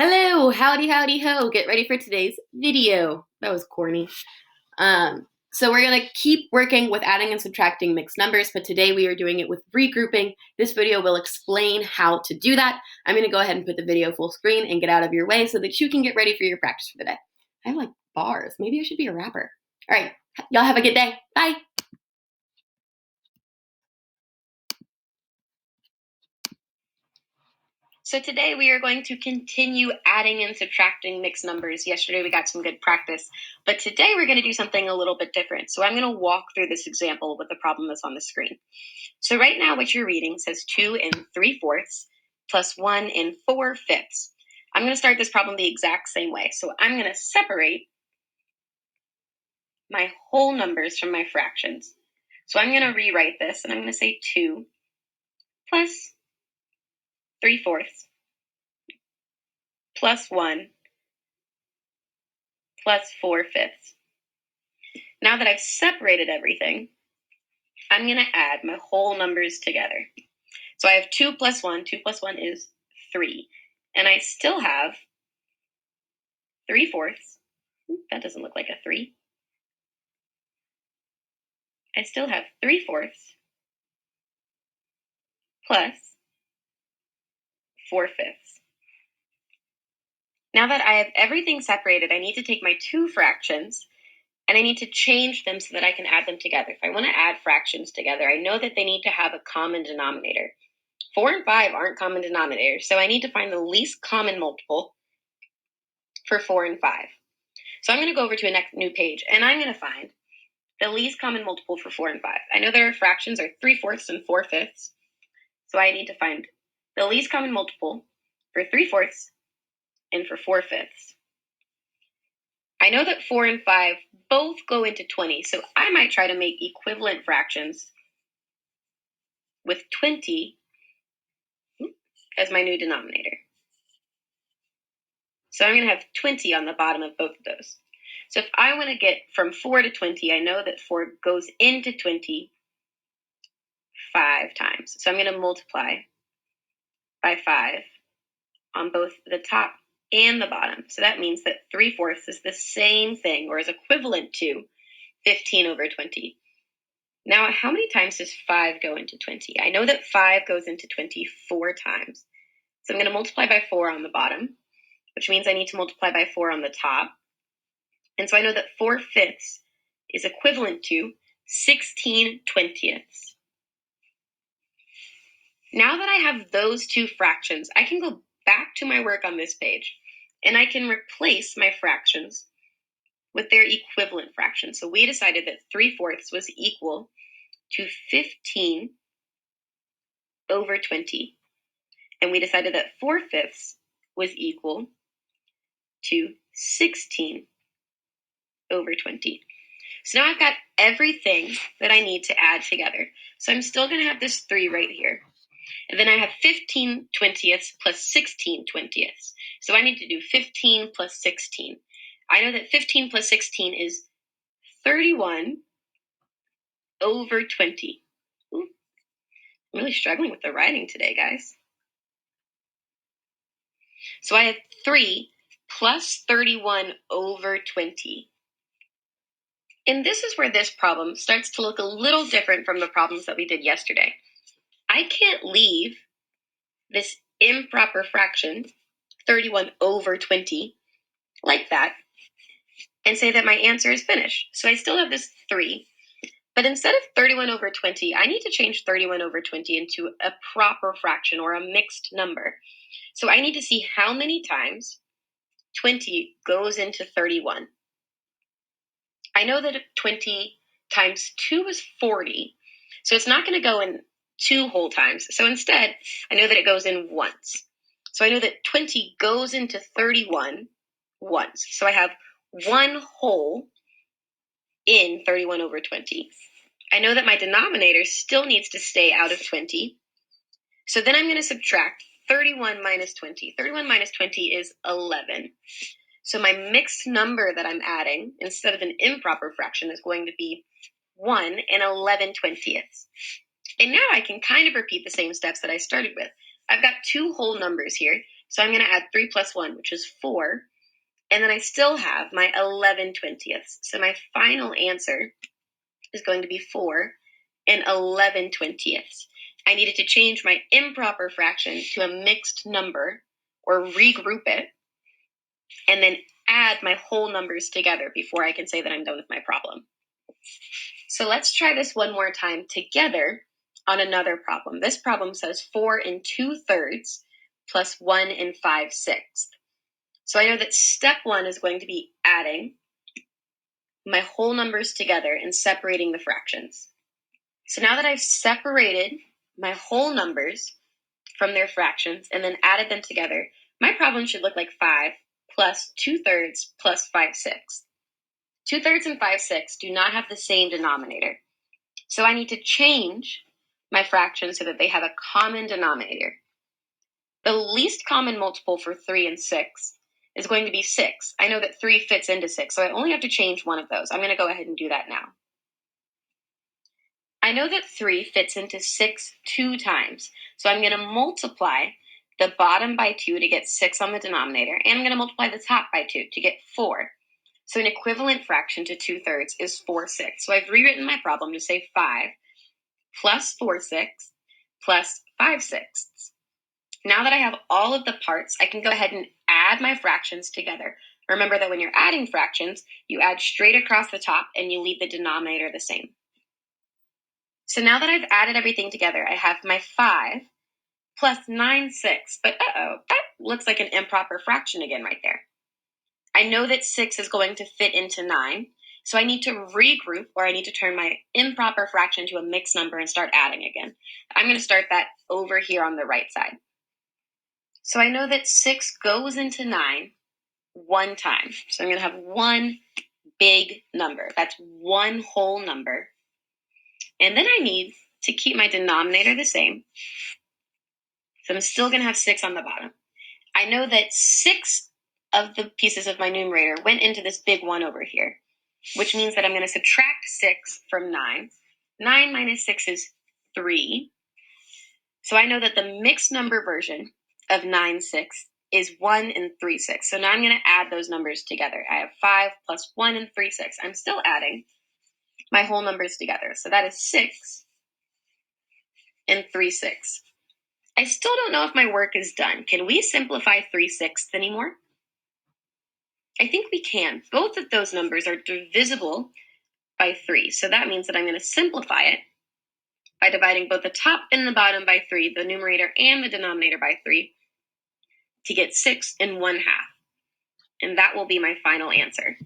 Hello, howdy, howdy, ho. Get ready for today's video. That was corny. So we're gonna keep working with adding and subtracting mixed numbers, but today we are doing it with regrouping. This video will explain how to do that. I'm gonna go ahead and put the video full screen and get out of your way so that you can get ready for your practice for the day. I have like bars. Maybe I should be a rapper. All right, y'all have a good day. Bye. So today we are going to continue adding and subtracting mixed numbers. Yesterday we got some good practice, but today we're going to do something a little bit different. So I'm going to walk through this example with the problem that's on the screen. So right now what you're reading says 2 3/4 plus 1 4/5. I'm going to start this problem the exact same way. So I'm going to separate my whole numbers from my fractions. So I'm going to rewrite this and I'm going to say 2 plus 3/4 plus 1 plus 4/5. Now that I've separated everything, I'm going to add my whole numbers together. So I have 2 plus 1. 2 plus 1 is 3. And I still have 3/4. That doesn't look like a 3. I still have 3/4 plus 4/5. Now that I have everything separated, I need to take my two fractions and I need to change them so that I can add them together. If I want to add fractions together, I know that they need to have a common denominator. 4 and 5 aren't common denominators, so I need to find the least common multiple for 4 and 5. So I'm going to go over to a new page, and I'm going to find the least common multiple for 4 and 5. I know their fractions are 3/4 and 4/5, so I need to find the least common multiple for 3/4 and for 4/5. I know that 4 and 5 both go into 20, so I might try to make equivalent fractions with 20 as my new denominator. So I'm going to have 20 on the bottom of both of those. So if I want to get from 4 to 20, I know that 4 goes into 20 5 times. So I'm going to multiply by 5 on both the top and the bottom. So that means that 3/4 is the same thing, or is equivalent to 15 over 20. Now, how many times does 5 go into 20? I know that 5 goes into 20 4 times. So I'm going to multiply by 4 on the bottom, which means I need to multiply by 4 on the top. And so I know that 4/5 is equivalent to 16/20. Now that I have those two fractions, I can go back to my work on this page, and I can replace my fractions with their equivalent fractions. So we decided that 3/4 was equal to 15 over 20. And we decided that 4/5 was equal to 16 over 20. So now I've got everything that I need to add together. So I'm still going to have this 3 right here. And then I have 15/20 plus 16/20. So I need to do 15 plus 16. I know that 15 plus 16 is 31 over 20. Ooh, I'm really struggling with the writing today, guys. So I have 3 plus 31 over 20. And this is where this problem starts to look a little different from the problems that we did yesterday. I can't leave this improper fraction, 31 over 20, like that, and say that my answer is finished. So I still have this 3, but instead of 31 over 20, I need to change 31 over 20 into a proper fraction or a mixed number. So I need to see how many times 20 goes into 31. I know that 20 times 2 is 40, so it's not going to go in 2 whole times. So instead, I know that it goes in once. So I know that 20 goes into 31 once. So I have 1 whole in 31 over 20. I know that my denominator still needs to stay out of 20. So then I'm going to subtract 31 minus 20. 31 minus 20 is 11. So my mixed number that I'm adding, instead of an improper fraction, is going to be 1 and 11/20. And now I can kind of repeat the same steps that I started with. I've got 2 whole numbers here. So I'm going to add 3 plus 1, which is 4. And then I still have my 11/20. So my final answer is going to be 4 and 11/20. I needed to change my improper fraction to a mixed number, or regroup it, and then add my whole numbers together before I can say that I'm done with my problem. So let's try this one more time together on another problem. This problem says 4 2/3 plus 1 5/6. So I know that step 1 is going to be adding my whole numbers together and separating the fractions. So now that I've separated my whole numbers from their fractions and then added them together, my problem should look like 5 plus 2/3 plus 5/6. 2/3 and 5/6 do not have the same denominator. So I need to change my fractions so that they have a common denominator. The least common multiple for 3 and 6 is going to be 6. I know that 3 fits into 6, so I only have to change one of those. I'm going to go ahead and do that now. I know that 3 fits into 6 2 times, so I'm going to multiply the bottom by 2 to get 6 on the denominator, and I'm going to multiply the top by 2 to get 4. So an equivalent fraction to 2/3 is 4/6. So I've rewritten my problem to say 5 plus 4/6 plus 5/6. Now that I have all of the parts, I can go ahead and add my fractions together. Remember that when you're adding fractions, you add straight across the top and you leave the denominator the same. So now that I've added everything together, I have my 5 plus 9/6. But that looks like an improper fraction again right there. I know that 6 is going to fit into 9, so I need to regroup, or I need to turn my improper fraction to a mixed number and start adding again. I'm going to start that over here on the right side. So I know that 6 goes into 9 one time. So I'm going to have one big number. That's one whole number. And then I need to keep my denominator the same. So I'm still going to have 6 on the bottom. I know that 6 of the pieces of my numerator went into this big 1 over here, which means that I'm going to subtract 6 from 9. 9 minus 6 is 3. So I know that the mixed number version of 9/6 is 1 and 3/6. So now I'm going to add those numbers together. I have 5 plus 1 and 3/6. I'm still adding my whole numbers together. So that is 6 and 3/6. I still don't know if my work is done. Can we simplify 3/6 anymore? I think we can. Both of those numbers are divisible by 3. So that means that I'm going to simplify it by dividing both the top and the bottom by 3, the numerator and the denominator by 3, to get 6 1/2. And that will be my final answer.